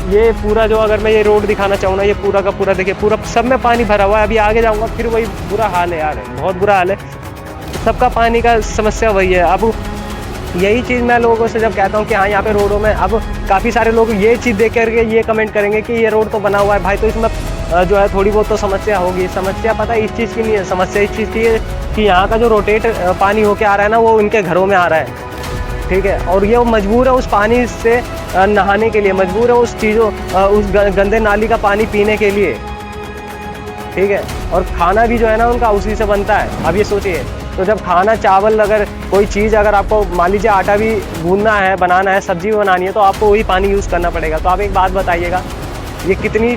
ये पूरा जो अगर मैं ये रोड दिखाना चाहूँ ना, ये पूरा का पूरा देखिए, पूरा सब में पानी भरा हुआ है। अभी आगे जाऊँगा फिर वही बुरा हाल है यार, बहुत बुरा हाल है। सबका पानी का समस्या वही है। अब यही चीज़ मैं लोगों से जब कहता हूँ कि हाँ यहाँ पे रोडों में, अब काफ़ी सारे लोग ये चीज़ देख करके ये कमेंट करेंगे कि ये रोड तो बना हुआ है भाई, तो इसमें जो है थोड़ी बहुत तो समस्या होगी। समस्या पता है इस चीज़ की नहीं है, समस्या इस चीज़ की है कि यहाँ का जो रोटेट पानी होके आ रहा है ना, वो उनके घरों में आ रहा है। ठीक है, और ये वो मजबूर है उस पानी से नहाने के लिए, मजबूर है उस चीज़ों उस गंदे नाली का पानी पीने के लिए। ठीक है, और खाना भी जो है ना उनका उसी से बनता है। अब ये सोचिए, तो जब खाना चावल, अगर कोई चीज़, अगर आपको मान लीजिए आटा भी गूंदना है, बनाना है, सब्जी भी बनानी है, तो आपको वही पानी यूज़ करना पड़ेगा। तो आप एक बात बताइएगा, ये कितनी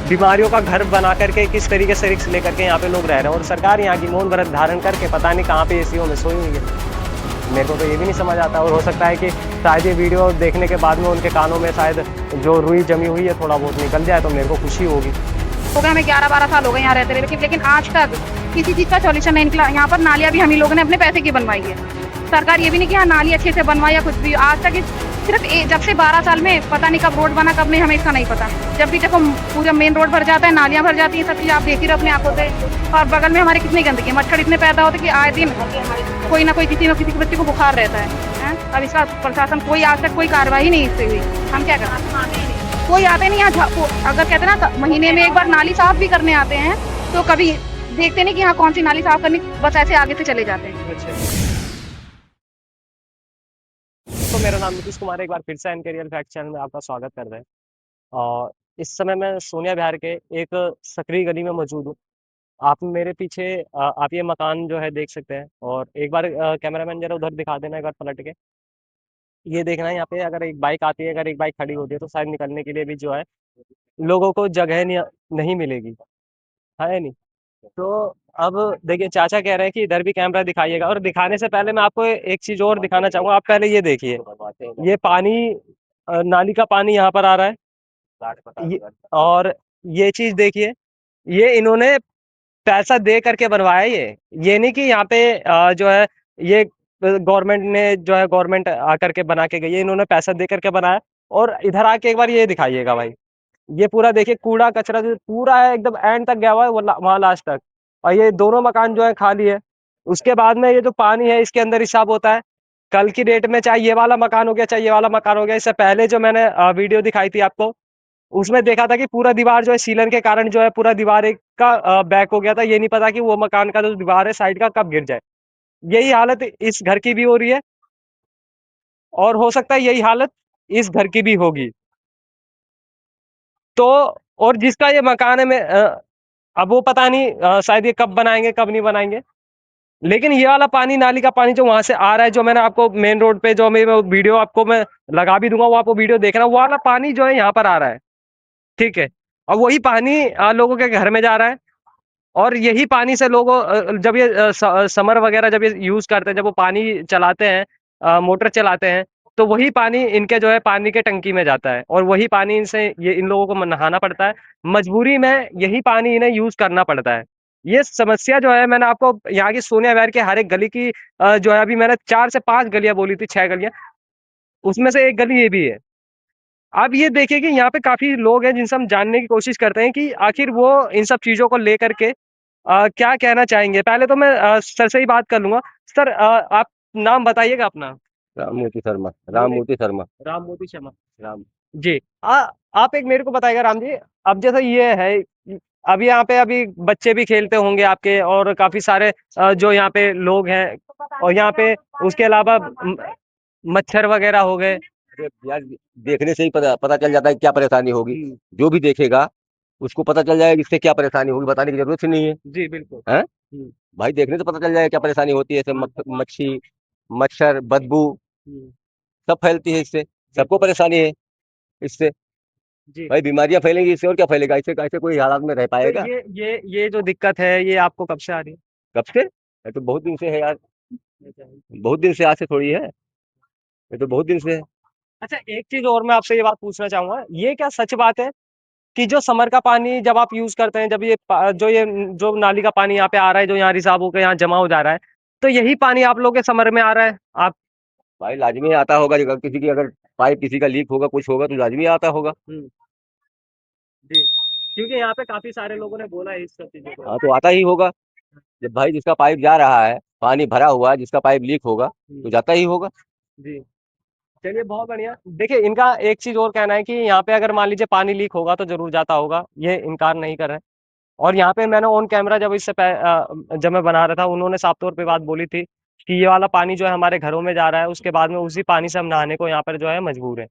बीमारियों का घर बना करके, किस तरीके से रिस्क लेकर के यहाँ पे लोग रह रहे हैं, और सरकार यहाँ की मौन व्रत धारण करके पता नहीं कहाँ पे एसीओ में सोई हुई है। मेरे को तो ये भी नहीं समझ आता, और हो सकता है कि शायद ये वीडियो देखने के बाद में उनके कानों में शायद जो रुई जमी हुई है थोड़ा बहुत निकल जाए, तो मेरे को खुशी होगी। हो गए, हमें 11-12 साल हो गए यहाँ रहते रहे, लेकिन आज तक किसी चीज़ का सॉल्यूशन नहीं निकला। यहाँ पर नालियाँ भी हम ही लोगों ने अपने पैसे की बनवाई है। सरकार ये भी नहीं कि हाँ नाली अच्छे से बनवाई या कुछ भी। आज तक सिर्फ जब से 12 साल में पता नहीं कब रोड बना कब नहीं, हमें इसका नहीं पता। जब भी देखो पूरा मेन रोड भर जाता है, नालियाँ भर जाती हैं, सब चीज़ आप देख ही रहे अपने आंखों से। और बगल में हमारे कितनी गंदगी है, मच्छर इतने पैदा होते कि आए दिन कोई ना कोई किसी न किसी के बच्चे को बुखार रहता है। अब इसका प्रशासन कोई आज तक कोई कार्रवाई नहीं इससे हुई। हम क्या करें, कोई आते नहीं यहाँ। अगर कहते ना महीने में एक बार नाली साफ भी करने आते हैं, तो कभी देखते नहीं कि हाँ कौन सी नाली साफ करनी, बस ऐसे आगे से चले जाते हैं। तो मेरा नाम नीतीश कुमार है, एक बार फिर से एनके रियल फैक्ट चैनल में आपका स्वागत करते हैं। और इस समय मैं सोनिया विहार के एक सकरी गली में मौजूद हूँ। आप मेरे पीछे आप ये मकान जो है देख सकते हैं, और एक बार कैमरामैन जरा उधर दिखा देना एक बार पलट के। ये देखना है यहाँ पे, अगर एक बाइक आती है, अगर एक बाइक खड़ी होती है, तो शायद निकलने के लिए भी जो है लोगों को जगह नहीं मिलेगी, है नहीं। तो अब देखिए, चाचा कह रहे हैं कि इधर भी कैमरा दिखाइएगा, और दिखाने से पहले मैं आपको एक चीज और दिखाना चाहूंगा। आप पहले ये देखिए, ये पानी नाली का पानी यहाँ पर आ रहा है। और ये चीज देखिए, ये इन्होंने पैसा दे करके बनवाया है। ये नहीं कि यहाँ पे जो है ये गवर्नमेंट ने जो है, गवर्नमेंट आकर के बना के गई है, इन्होंने पैसा दे करके बनाया। और इधर आके एक बार ये दिखाइएगा भाई, ये पूरा देखिए, कूड़ा कचरा जो पूरा है एकदम एंड तक गया हुआ है, वहां लास्ट तक। और ये दोनों मकान जो है खाली है। उसके बाद में ये जो पानी है इसके अंदर हिसाब होता है। कल की डेट में चाहे ये वाला मकान हो गया, चाहे ये वाला मकान हो गया, इससे पहले जो मैंने वीडियो दिखाई थी आपको, उसमें देखा था कि पूरा दीवार जो है सीलन के कारण जो है पूरा दीवार एक का बैक हो गया था। ये नहीं पता कि वो मकान का जो दीवार है साइड का कब गिर जाए। यही हालत इस घर की भी हो रही है, और हो सकता है यही हालत इस घर की भी होगी। तो और जिसका ये मकान है, मैं अब वो पता नहीं शायद ये कब बनाएंगे कब नहीं बनाएंगे। लेकिन ये वाला पानी, नाली का पानी जो वहां से आ रहा है, जो मैंने आपको मेन रोड पे जो मैं वीडियो आपको मैं लगा भी दूंगा, वो आपको वीडियो देखना, वो वाला पानी जो है यहाँ पर आ रहा है। ठीक है, और वही पानी लोगों के घर में जा रहा है। और यही पानी से लोगों जब ये समर वगैरह जब ये यूज करते हैं, जब वो पानी चलाते हैं, मोटर चलाते हैं, तो वही पानी इनके जो है पानी के टंकी में जाता है, और वही पानी इनसे ये इन लोगों को नहाना पड़ता है। मजबूरी में यही पानी इन्हें यूज करना पड़ता है। ये समस्या जो है, मैंने आपको यहाँ की सोनिया विहार के हर एक गली की जो है, अभी मैंने 4 से 5 गलियां बोली थी, 6 गलियां, उसमें से एक गली ये भी है। अब ये देखिए कि यहाँ पे काफी लोग हैं जिनसे हम जानने की कोशिश करते हैं कि आखिर वो इन सब चीजों को लेकर के क्या कहना चाहेंगे। पहले तो मैं सर से ही बात कर लूंगा। सर, आप नाम बताइएगा अपना। राम मोती शर्मा। राम बोलिए। मोती शर्मा। राम मोती शर्मा। राम। जी। आप एक मेरे को बताइएगा राम जी, अब जैसे ये है, अभी यहाँ पे अभी बच्चे भी खेलते होंगे आपके, और काफी सारे जो यहाँ पे लोग हैं, और यहाँ पे उसके अलावा मच्छर वगैरह हो गए। अरे यार, देखने से ही पता चल जाता है क्या परेशानी होगी। जो भी देखेगा उसको पता चल जाएगा कि इससे क्या परेशानी होगी, बताने की जरूरत ही नहीं है। जी बिल्कुल। हैं? भाई देखने से पता चल जाएगा क्या परेशानी होती है। ऐसे मच्छी, मच्छर, बदबू हम्म, सब फैलती है इससे। सबको बिल्कुल। परेशानी है इससे। जी। भाई बीमारियां फैलेंगी इससे, और क्या फैलेगा इससे? कैसे कोई हालात में रह तो पाएगा? ये जो दिक्कत है, ये आपको कब से आ रही कब से? ये तो बहुत दिन से है यार। है? बहुत दिन से, आज से थोड़ी है। ये तो बहुत दिन से है। अच्छा, एक चीज और मैं आपसे ये बात पूछना चाहूंगा, ये क्या सच बात है कि जो समर का पानी जब आप यूज करते हैं, जब ये जो नाली का पानी यहाँ पे आ रहा है, जो यहाँ रिसाव होकर यहाँ जमा हो जा रहा है, तो यही पानी आप लोग के समर में आ रहा है? आप भाई लाजमी आता होगा, अगर किसी की, अगर पाइप किसी का लीक होगा, कुछ होगा, तो लाजमी आता होगा। जी। क्योंकि यहाँ पे काफ़ी सारे लोगों ने बोला है इस सब चीज़ों को। हाँ, तो आता ही होगा। जब भाई जिसका पाइप जा रहा है, पानी भरा हुआ है, जिसका पाइप लीक होगा, हुँ, तो जाता ही होगा। जी। चलिए बहुत बढ़िया। देखिए इनका एक चीज़ और कहना है कि यहाँ पे अगर मान लीजिए पानी लीक होगा तो ज़रूर जाता होगा, ये इनकार नहीं कर रहे हैं। और यहाँ पे मैंने ऑन कैमरा जब मैं बना रहा था उन्होंने साफ तौर पे बात बोली थी कि ये वाला पानी जो है हमारे घरों में जा रहा है, उसके बाद में उसी पानी से हम नहाने को यहाँ पर जो है मजबूर हैं।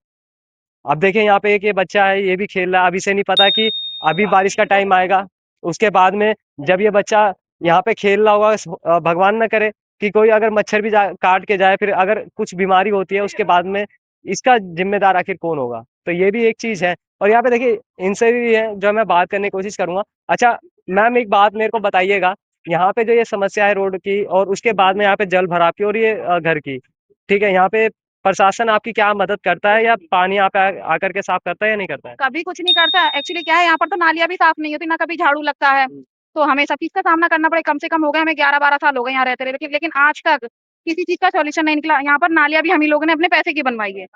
अब देखिए यहाँ पे एक ये बच्चा है, ये भी खेल रहा है, अब इसे नहीं पता कि अभी बारिश का टाइम आएगा, उसके बाद में जब ये बच्चा यहाँ पे खेल रहा होगा, भगवान ना करे कि कोई अगर मच्छर भी काट के जाए, फिर अगर कुछ बीमारी होती है उसके बाद में इसका जिम्मेदार आखिर कौन होगा? तो ये भी एक चीज है। और यहाँ पे देखिए इनसे भी है जो मैं बात करने की कोशिश करूंगा। अच्छा मैम, एक बात मेरे को बताइएगा, यहाँ पे जो ये समस्या है रोड की और उसके बाद में यहाँ पे जल भराव की और ये घर की, ठीक है, यहाँ पे प्रशासन आपकी क्या मदद करता है या पानी यहाँ पे आकर के साफ करता है या नहीं करता है? कभी कुछ नहीं करता। एक्चुअली क्या है, यहाँ पर तो नालियाँ भी साफ नहीं होती, ना कभी झाड़ू लगता है। तो हमें सब चीज़ का सामना करना पड़े। कम से कम हो गए हमें 11-12 साल हो गए यहाँ रहते हुए, लेकिन आज तक किसी चीज़ का सॉल्यूशन नहीं निकला। यहाँ पर नालियाँ भी हम ही लोगों ने अपने पैसे की बनवाई है।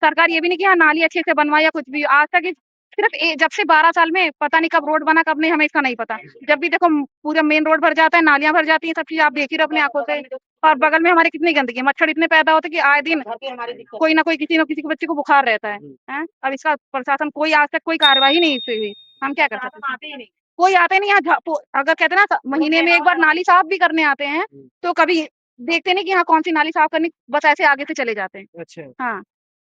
सरकार ये भी नहीं कि हाँ नाली अच्छे से बनवाए या कुछ भी। आज तक सिर्फ जब से 12 साल में पता नहीं कब रोड बना कब नहीं, हमें इसका नहीं पता। जब भी देखो पूरा मेन रोड भर जाता है, नालियाँ भर जाती हैं, सब चीज़ आप देख ही रहे हो अपनी आँखों से। और बगल में हमारे कितनी गंदगी है, मच्छर इतने पैदा होते हैं कि आए दिन कोई ना कोई किसी न किसी के बच्चे को बुखार रहता है। हैं? अब इसका प्रशासन कोई आज तक कोई कार्रवाई नहीं इससे हुई। हम क्या कर सकते हैं? कोई आता ही नहीं यहाँ अगर कहते हैं ना महीने में एक बार नाली साफ भी करने आते हैं, तो कभी देखते नहीं कि हाँ कौन सी नाली साफ करनी, बस ऐसे आगे से चले जाते हैं। अच्छा। हाँ।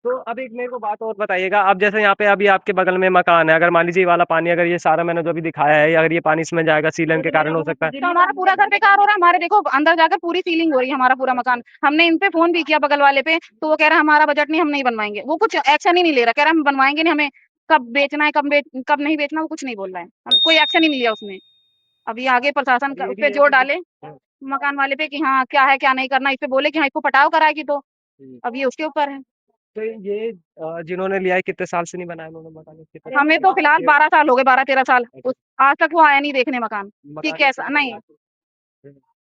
तो अब एक मेरे को बात और बताइएगा, अब जैसे यहाँ पे अभी आपके बगल में मकान है, अगर मान लीजिए ये वाला पानी, अगर ये सारा मैंने जो अभी दिखाया है, अगर ये पानी इसमें जाएगा सीलन के कारण हो सकता है। तो हमारा पूरा घर बेकार हो रहा है। हमारे देखो अंदर जाकर पूरी सीलिंग हो रही है, हमारा पूरा मकान। हमने इन पे फ़ोन भी किया बगल वाले पे, तो वो कह रहा है हमारा बजट नहीं, हम नहीं बनवाएँगे। वो कुछ एक्शन ही नहीं ले रहा, कह रहा है हम बनवाएँगे नहीं, हमें कब बेचना है, कब नहीं बेचना, वो कुछ नहीं बोल रहा है। कोई एक्शन ही नहीं लिया उसने। अभी आगे प्रशासन ये भी पे है जोर कि डाले, मकान वाले पे कि हाँ, क्या है, क्या नहीं करना। इस पे बोले कि हाँ, इसको पटाव कराएगी तो, अब ये उसके ऊपर है। तो ये जिन्होंने लिया है कितने साल से नहीं बनाया उन्होंने मकान, इसके पता हमें तो फिलहाल 12 साल हो गए, 12-13 साल। आज तक वो आया नहीं देखने मकान, कि मकान कैसा नहीं।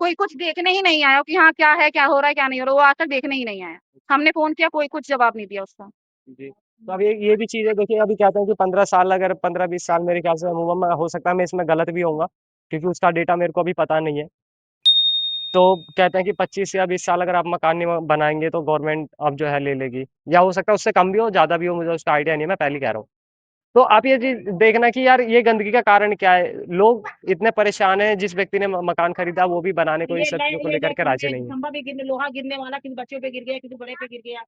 कोई कुछ देखने ही नहीं आया कि हाँ, क्या है, क्या हो रहा है, क्या नहीं हो रहा है, वो आज तक देखने ही नहीं आया। हमने फ़ोन किया, कोई कुछ जवाब नहीं दिया उसका। जी। तो अब ये भी चीज़ है, देखिए अभी कहते हैं कि 15 साल, अगर 15-20 साल मेरे ख्याल से अमूमन हो सकता है मैं इसमें गलत भी होऊँगा, क्योंकि उसका डेटा मेरे को अभी पता नहीं है। तो कहते हैं कि 25 या 20 साल अगर आप मकान नहीं बनाएँगे तो गवर्नमेंट अब जो है ले लेगी, या हो सकता है उससे कम भी हो, ज़्यादा भी हो, मुझे उसका आइडिया नहीं है, मैं पहले ही कह रहा हूँ। तो आप ये चीज़ देखना कि यार ये गंदगी का कारण क्या है? लोग इतने परेशान हैं, जिस व्यक्ति ने मकान खरीदा वो भी बनाने को इन सब चीज़ों को लेकर के राज़ी नहीं है। खंभा भी गिरने लोहा गिरने वाला, किसी बच्चों पे गिर गया, किसी बड़े पे गिर गया।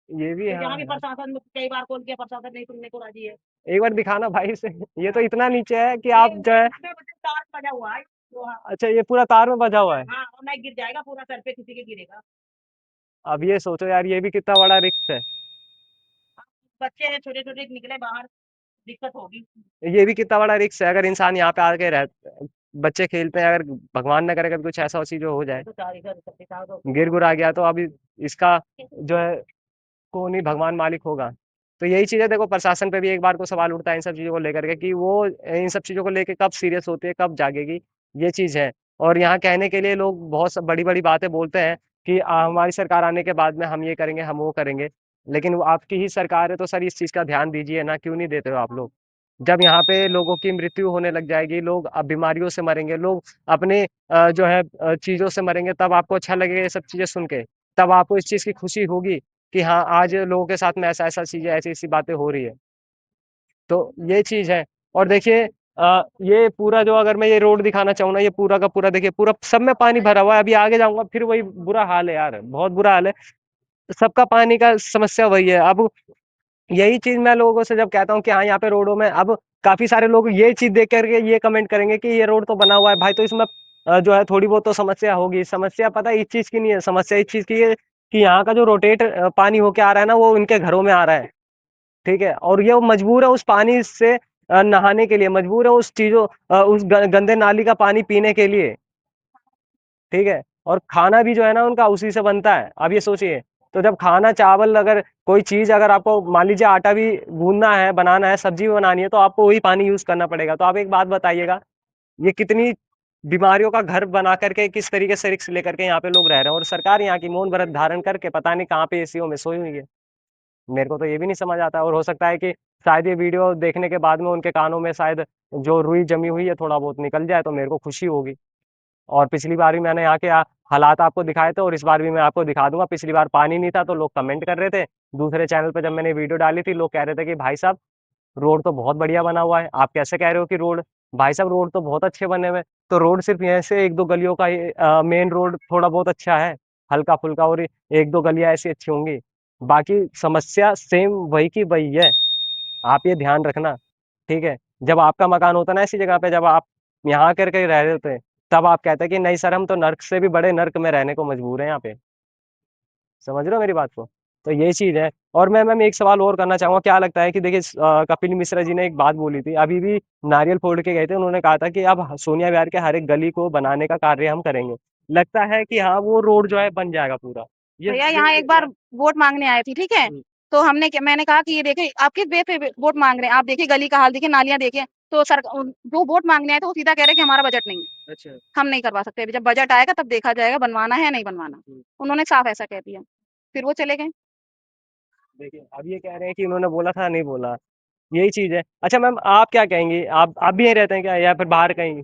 ये भी तो है, यहाँ हाँ भी यार। प्रशासन में कई बार कॉल किया, प्रशासन नहीं सुनने को राजी है। एक बार दिखाना भाई से, ये तो इतना नीचे है कि आप जो है, तार बजा हुआ है लोहा। अच्छा ये पूरा तार में बँधा हुआ है। हाँ, और नहीं गिर जाएगा, पूरा सर पे किसी के गिरेगा। अब ये सोचो यार, ये भी कितना बड़ा रिस्क है। बच्चे हैं छोटे छोटे, निकले बाहर, दिक्कत होगी। ये भी कितना बड़ा रिस्क है, अगर इंसान यहाँ पे आके रह, बच्चे खेलते हैं, अगर भगवान ना करे कभी कुछ ऐसा चीज़ हो जाए, तो चार इधर दिखा दो। गिर गुरा गया, तो अभी इसका जो है कौन ही भगवान मालिक होगा। तो यही चीज़ है, देखो प्रशासन पे भी एक बार को सवाल उठता है इन सब चीज़ों को लेकर के कि वो इन सब चीज़ों को लेके कब सीरियस होती है, कब जागेगी, ये चीज़ है। और यहाँ कहने के लिए लोग बहुत स बड़ी-बड़ी बातें बोलते हैं कि हमारी सरकार आने के बाद में हम ये करेंगे, हम वो करेंगे। लेकिन वो आपकी ही सरकार है तो सर इस चीज़ का ध्यान दीजिए ना, क्यों नहीं देते हो आप लोग? जब यहाँ पे लोगों की मृत्यु होने लग जाएगी, लोग बीमारियों से मरेंगे, लोग अपने जो है चीज़ों से मरेंगे, तब आपको अच्छा लगेगा ये सब चीज़ें सुन के। तब आपको इस चीज़ की खुशी होगी कि हाँ, आज लोगों के साथ में ऐसा-ऐसा चीज़ें, ऐसी-ऐसी बातें हो रही है। तो ये चीज़ है। और देखिए ये पूरा जो, अगर मैं ये रोड दिखाना चाहूँ ना, ये पूरा का पूरा देखिए, पूरा सब में पानी भरा हुआ है। अभी आगे जाऊँगा फिर वही बुरा हाल है यार, बहुत बुरा हाल है। सबका पानी का समस्या वही है। अब यही चीज़ मैं लोगों से जब कहता हूँ कि हाँ, यहाँ पे रोडों में, अब काफ़ी सारे लोग ये चीज़ देख कर के ये कमेंट करेंगे कि ये रोड तो बना हुआ है भाई, तो इसमें जो है थोड़ी बहुत तो समस्या होगी। समस्या पता है इस चीज़ की नहीं है, समस्या इस चीज़ की है कि यहाँ का जो पानी होके आ रहा है ना, वो इनके घरों में आ रहा है, ठीक है? और ये वो मजबूर है उस पानी से नहाने के लिए, मजबूर है उस उस ग गंदे नाली का पानी पीने के लिए, ठीक है? और खाना भी जो है ना उनका उसी से बनता है। अब ये सोचिए, तो जब खाना, चावल, अगर कोई चीज़, अगर आपको मान लीजिए आटा भी गूँदना है, बनाना है, सब्ज़ी भी बनानी है, तो आपको वही पानी यूज़ करना पड़ेगा। तो आप एक बात बताइएगा, ये कितनी बीमारियों का घर बना करके, किस तरीके से रिस्क लेकर के यहाँ पे लोग रह रहे हैं, और सरकार यहाँ की मौन व्रत धारण करके पता नहीं कहाँ पे एसीओ में सोई हुई है। मेरे को तो ये भी नहीं समझ आता, और हो सकता है कि शायद ये वीडियो देखने के बाद में उनके कानों में शायद जो रुई जमी हुई है थोड़ा बहुत निकल जाए तो मेरे को खुशी होगी। और पिछली बार भी मैंने यहाँ के हालात आपको दिखाए थे और इस बार भी मैं आपको दिखा दूंगा। पिछली बार पानी नहीं था तो लोग कमेंट कर रहे थे, दूसरे चैनल पे जब मैंने वीडियो डाली थी लोग कह रहे थे कि भाई साहब रोड तो बहुत बढ़िया बना हुआ है, आप कैसे कह रहे हो कि रोड, भाई साहब रोड तो बहुत अच्छे बने हुए हैं। तो रोड सिर्फ यहाँ से एक दो गलियों का ही मेन रोड थोड़ा बहुत अच्छा है, हल्का फुल्का, और एक दो गलियां ऐसी अच्छी होंगी, बाकी समस्या सेम वही की वही है। आप ये ध्यान रखना, ठीक है। जब आपका मकान होता है ना ऐसी जगह पे, जब आप यहाँ करके रह रहे होते हैं, तब आप कहते हैं कि नहीं सर हम तो नर्क से भी बड़े नर्क में रहने को मजबूर हैं यहाँ पे। समझ रहे हो मेरी बात को? तो ये चीज है। और मैं मैम एक सवाल और करना चाहूंगा, क्या लगता है कि देखिए कपिल मिश्रा जी ने एक बात बोली थी, अभी भी नारियल फोड़ के गए थे, उन्होंने कहा था कि अब सोनिया विहार के हर एक गली को बनाने का कार्य हम करेंगे। लगता है कि हाँ वो रोड जो है बन जाएगा पूरा? भैया यहाँ एक बार वोट मांगने आए थे, ठीक है। तो मैंने कहा कि ये देखिए आपके वे पे वोट मांग रहे हैं, आप देखिए गली का हाल देखिए, नालियां देखिए। तो सर जो वोट मांगने आए थे वो सीधा कह रहे कि हमारा बजट नहीं है, अच्छा। हम नहीं करवा सकते, अभी जब बजट आएगा तब देखा जाएगा बनवाना है या नहीं बनवाना। उन्होंने साफ ऐसा कह दिया, फिर वो चले गए। देखिए अब ये कह रहे हैं कि उन्होंने बोला था नहीं बोला, यही चीज है। अच्छा मैम आप क्या कहेंगी, आप भी यहीं रहते हैं क्या या फिर बाहर कहीं?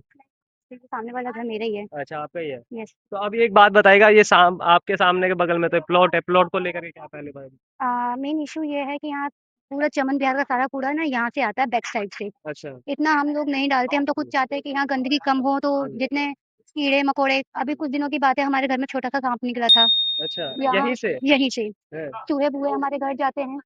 सामने वाला घर मेरा ही है। अच्छा आपका ही है। यस। तो अब एक बात बताइएगा, ये आपके सामने के बगल में तो प्लॉट है, प्लॉट को लेकर के क्या पहले बात? मेन इशू ये है कि यहाँ पूरा चमन बिहार का सारा कूड़ा ना यहाँ से आता है, बैक साइड से। अच्छा। इतना हम लोग नहीं डालते, हम तो खुद चाहते हैं कि यहाँ गंदगी कम हो, तो जितने कीड़े मकोड़े, अभी कुछ दिनों की बात है हमारे घर में छोटा सा सांप निकला था अच्छा यहाँ, यहीं से यहीं से। है। चूहे बुए हमारे घर जाते हैं,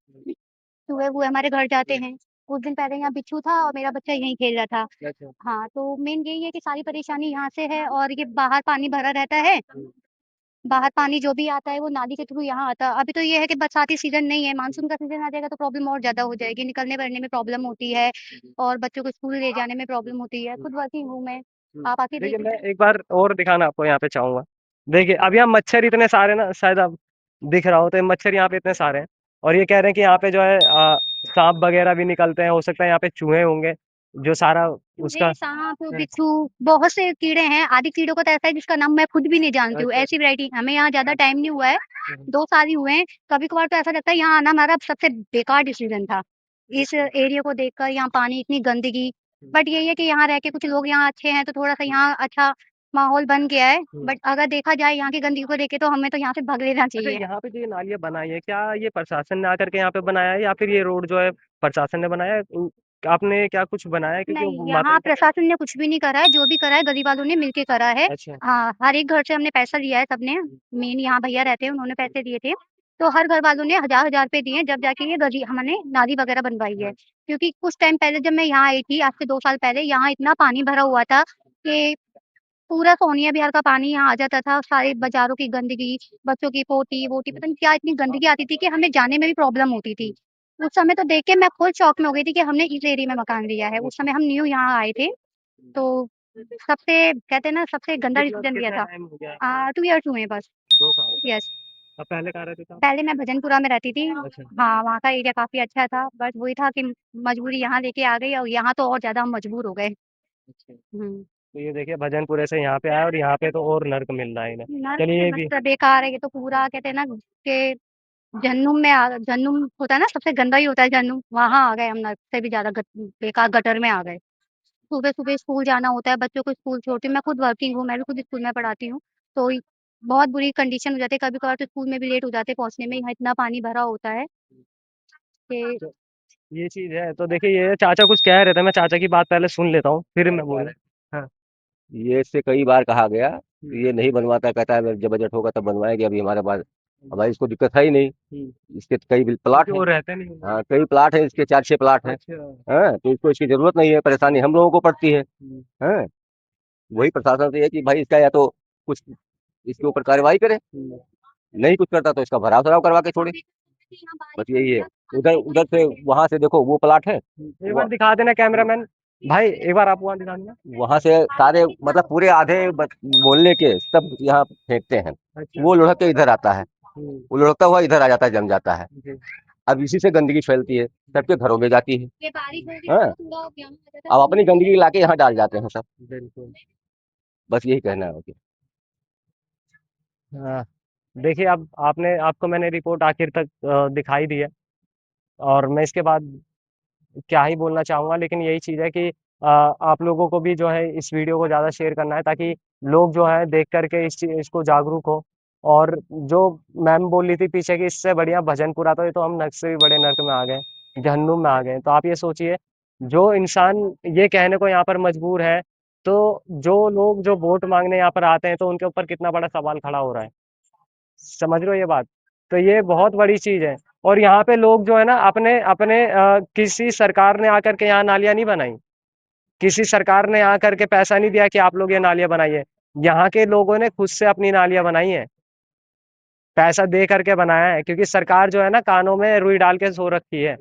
चूहे बुए हमारे घर जाते हैं। कुछ दिन पहले यहाँ बिच्छू था और मेरा बच्चा यहीं खेल रहा था। अच्छा। हाँ, तो मेन यही है कि सारी परेशानी यहाँ से है, और ये बाहर पानी भरा रहता है, बाहर पानी जो भी आता है वो नाली के थ्रू यहाँ आता है। अभी तो ये है कि बरसाती सीजन नहीं है, मानसून का सीजन आ जाएगा तो प्रॉब्लम और ज्यादा हो जाएगी, निकलने बढ़ने में प्रॉब्लम होती है और बच्चों को स्कूल ले जाने में प्रॉब्लम होती है। खुद वर्किंग हूँ मैं, आप आके देखिए देख मैं लीजिए। एक बार और दिखाना आपको यहाँ पे चाहूंगा। देखिए अब यहाँ मच्छर इतने सारे ना, शायद आप दिख रहा हो तो ये मच्छर यहाँ पे इतने सारे हैं, और ये कह रहे हैं कि यहाँ पे जो है सांप वगैरह भी निकलते हैं, हो सकता है यहाँ पे चूहे होंगे जो सारा उसका। चूहे, सांप, बिच्छू, बहुत से कीड़े हैं। आदि कीड़ों का तो ऐसा है जिसका नाम मैं खुद भी नहीं जानती हूँ। अच्छा। ऐसी वैरायटी, हमें यहाँ ज्यादा टाइम नहीं हुआ है, 2 साल ही हुए हैं। कभी कभार तो ऐसा लगता है यहाँ आना हमारा सबसे बेकार डिसीजन था, इस एरिया को देखकर। यहाँ पानी, इतनी गंदगी। बट यही है कि यहाँ रह के कुछ लोग यहाँ अच्छे हैं तो थोड़ा सा यहाँ अच्छा माहौल बन गया है। बट अगर देखा जाए यहाँ की गंदगी को देखे तो हमें तो यहाँ से भाग लेना अच्छा चाहिए। यहाँ पे जो ये नालियाँ बनाई है, क्या ये प्रशासन ने आकर के यहाँ पे बनाया है या फिर ये रोड जो है प्रशासन ने बनाया है? आपने क्या कुछ बनाया है? क्योंकि नहीं, वो यहाँ माता। प्रशासन ने कुछ भी नहीं करा है, जो भी करा है गरीब वालों ने मिलके करा है। अच्छा। हाँ, हर एक घर से हमने पैसा लिया है सबने। मेन यहाँ भैया रहते हैं, उन्होंने पैसे दिए थे। तो हर घर वालों ने 1000-1000 रुपए दिए, जब जाके ये गली हमने नाली वगैरह बनवाई है। क्योंकि कुछ टाइम पहले जब मैं यहाँ आई थी, आज से 2 साल पहले, यहाँ इतना पानी भरा हुआ था कि पूरा सोनिया बिहार का पानी यहाँ आ जाता था। सारे बाजारों की गंदगी, बच्चों की पोटी वोटी, पता नहीं क्या इतनी गंदगी आती थी कि हमें जाने में भी प्रॉब्लम होती थी। उस समय तो देख के मैं खुद शॉक में हो गई थी कि हमने इस एरिया में मकान लिया है। उस समय हम न्यू यहाँ आए थे, तो सबसे कहते हैं ना, सबसे गंदा कितना डिसीजन लिया कितना था। टाइम हो गया? 2 इयर्स हुए हैं बस। 2 साल। यस। अब पहले कहाँ रहते थे आप? पहले मैं भजनपुरा में रहती थी। अच्छा। हाँ, वहाँ का एरिया काफ़ी अच्छा था, बस वही था कि मजबूरी यहाँ लेके आ गई, और यहाँ तो और ज़्यादा हम मजबूर हो गए। अच्छा। हुँ। तो ये देखिए भजनपुरे से यहाँ पे आया और यहाँ पे तो और नर्क मिल रहा है इन्हें। नर्क चलिए से ये भी। बदतर बेकार है ये तो पूरा, कहते हैं ना कि जहन्नुम होता है ना, सबसे गंदा ही होता है जहन्नुम, वहाँ आ गए हम, नर्क से भी ज़्यादा बेकार गटर में आ गए। सुबह-सुबह स्कूल जाना होता है, बच्चों को स्कूल छोड़ती हूँ, मैं खुद वर्किंग हूँ, मैं भी खुद स्कूल में पढ़ाती हूँ, तो बहुत बुरी कंडीशन हो जाती है, कभी-कभार तो स्कूल में भी लेट हो जाते हैं पहुँचने में, यहाँ इतना पानी भरा होता है कि। तो ये चीज है। तो देखिए ये चाचा कुछ कह रहे थे, मैं चाचा की बात पहले सुन लेता हूँ फिर मैं बोलूँ। हाँ। ये इससे कई बार कहा गया हम्म। कि ये नहीं बनवाता, कहता है जब बजट होगा तब बनवाएंगे, अभी हमारे पास, हमारी इसको दिक्कत है ही नहीं। इसके कई प्लाट क्योंकि हैं। वो रहते नहीं हैं। हाँ, कई प्लाट है इसके, 4-6 प्लाट हैं। अच्छा। हाँ, तो इसको इसकी जरूरत नहीं है, परेशानी हम लोगों को पड़ती है। हम्म। हाँ, वही प्रशासन से है कि भाई इसका या तो कुछ इसके ऊपर कार्रवाई करे, हम्म। नहीं कुछ करता तो इसका भराव सराव करवा के छोड़े। बस यही है। उधर उधर से वहां से देखो वो प्लाट है, एक बार दिखा देना कैमरामैन भाई, एक बार आप वहाँ दिखा देना। वहां से सारे मतलब पूरे आधे मोहल्ले के सब यहाँ फेंकते हैं। अच्छा। वो लुढ़क के इधर आता है, हम्म। वो लुढ़कता हुआ इधर आ जाता है, जम जाता है। जी। अब इसी से गंदगी फैलती है, सबके घरों में जाती है। ये बारिश होगी हाँ, तो थोड़ा यहाँ आ जाता है अब पानी। अपनी गंदगी लाके यहाँ डाल जाते हैं सब। बिल्कुल। बस यही कहना है। हाँ। देखिए अब आपने आपको मैंने रिपोर्ट आखिर तक दिखाई दी है, और मैं इसके बाद क्या ही बोलना चाहूँगा, लेकिन यही चीज़ है कि आप लोगों को भी जो है इस वीडियो को ज़्यादा शेयर करना है, ताकि लोग जो है देख कर के इसको जागरूक हो। और जो मैम बोल रही थी पीछे कि इससे बढ़िया भजनपुरा, तो ये तो हम नर्क से भी बड़े नर्क में आ गए, जहन्नुम में आ गए। तो आप ये सोचिए, जो इंसान ये कहने को यहाँ पर मजबूर है, तो जो लोग जो वोट मांगने यहाँ पर आते हैं, तो उनके ऊपर कितना बड़ा सवाल खड़ा हो रहा है। समझ रहे हो ये बात? तो ये बहुत बड़ी चीज़ है। और यहाँ पे लोग जो है ना, अपने अपने किसी सरकार ने आकर के यहाँ नालियाँ नहीं बनाई, किसी सरकार ने आकर के पैसा नहीं दिया कि आप लोग ये नालियाँ बनाइए। यहाँ के लोगों ने खुद से अपनी नालियाँ बनाई हैं, पैसा दे करके बनाया है, क्योंकि सरकार जो है ना कानों में रुई डाल के सो रखी है,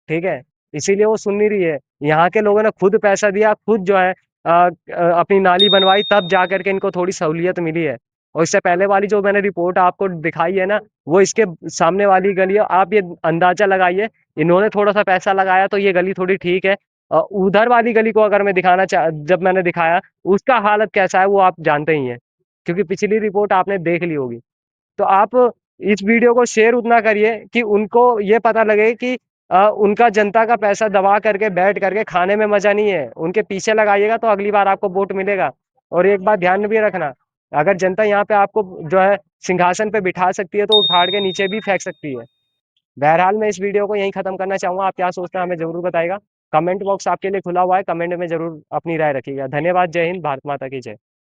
ठीक है? इसीलिए वो सुन नहीं रही है। यहाँ के लोगों ने खुद पैसा दिया, खुद जो है अपनी नाली बनवाई, तब जा कर के इनको थोड़ी सहूलियत मिली है। और इससे पहले वाली जो मैंने रिपोर्ट आपको दिखाई है ना, वो इसके सामने वाली गली है। आप ये अंदाजा लगाइए, इन्होंने थोड़ा-सा पैसा लगाया तो ये गली थोड़ी ठीक है। उधर वाली गली को अगर मैं जब मैंने दिखाया, उसका हालत कैसा है वो आप जानते ही हैं, क्योंकि पिछली रिपोर्ट आपने देख ली होगी। तो आप इस वीडियो को शेयर उतना करिए कि उनको ये पता लगे कि उनका जनता का पैसा दबा करके बैठ करके खाने में मजा नहीं है। उनके पीछे लगाइएगा तो अगली बार आपको वोट मिलेगा। और एक बात ध्यान में भी रखना, अगर जनता यहाँ पे आपको जो है सिंहासन पे बिठा सकती है, तो उखाड़ के नीचे भी फेंक सकती है। बहरहाल मैं इस वीडियो को यहीं खत्म करना चाहूंगा। आप क्या सोचते हैं हमें जरूर बताएगा। कमेंट बॉक्स आपके लिए खुला हुआ है, कमेंट में जरूर अपनी राय रखिएगा। धन्यवाद। जय हिंद। भारत माता की जय।